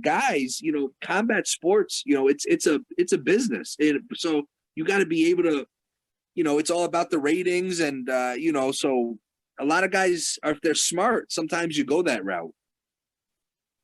guys, combat sports, it's a business. So you got to be able to, it's all about the ratings and, so a lot of guys are, if they're smart, sometimes you go that route.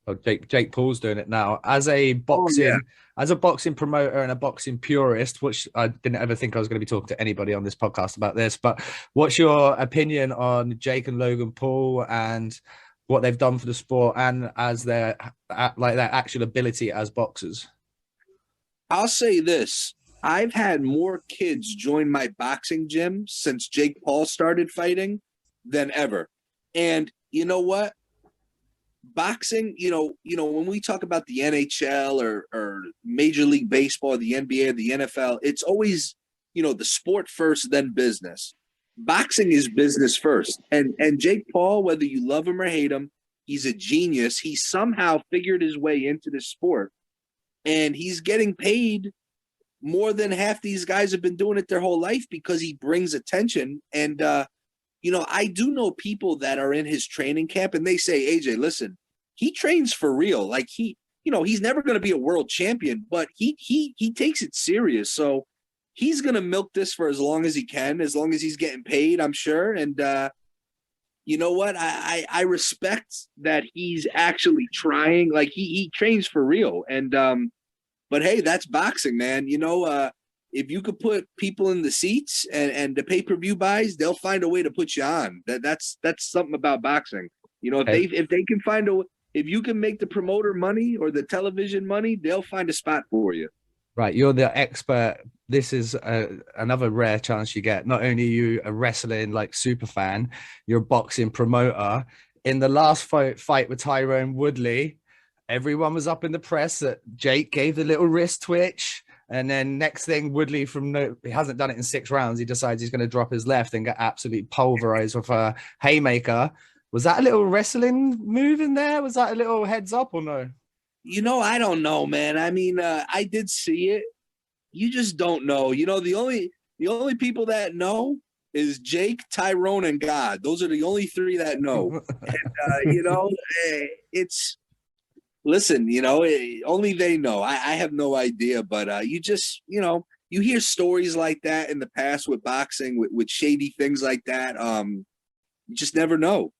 Oh, Jake Paul's doing it now. Oh yeah. As a boxing promoter and a boxing purist, which I didn't ever think I was going to be talking to anybody on this podcast about this, but what's your opinion on Jake and Logan Paul and what they've done for the sport and as their actual ability as boxers? I'll say this. I've had more kids join my boxing gym since Jake Paul started fighting than ever. And you know what? Boxing, when we talk about the NHL or Major League Baseball, the NBA, the NFL, it's always, the sport first, then business. Boxing is business first. And Jake Paul, whether you love him or hate him, he's a genius. He somehow figured his way into this sport. And he's getting paid more than half these guys have been doing it their whole life because he brings attention. And I do know people that are in his training camp and they say, AJ, listen, he trains for real. Like he's never going to be a world champion, but he takes it serious. So he's going to milk this for as long as he can, as long as he's getting paid, I'm sure. And you know what? I respect that he's actually trying. Like he trains for real. And but hey, that's boxing, man. If you could put people in the seats and the pay-per-view buys, they'll find a way to put you on. That's something about boxing. If you can make the promoter money or the television money, they'll find a spot for you. Right, you're the expert. This is another rare chance you get. Not only are you a wrestling super fan, you're a boxing promoter. In the last fight with Tyrone Woodley, everyone was up in the press that Jake gave the little wrist twitch. And then next thing, Woodley he hasn't done it in 6 rounds. He decides he's going to drop his left and get absolutely pulverized with a haymaker. Was that a little wrestling move in there? Was that a little heads up or no? I don't know, man. I mean, I did see it. You just don't know. The only people that know is Jake, Tyrone, and God. Those are the only 3 that know. And, it's. Listen, only they know. I have no idea, but you just, you hear stories like that in the past with boxing, with shady things like that. You just never know.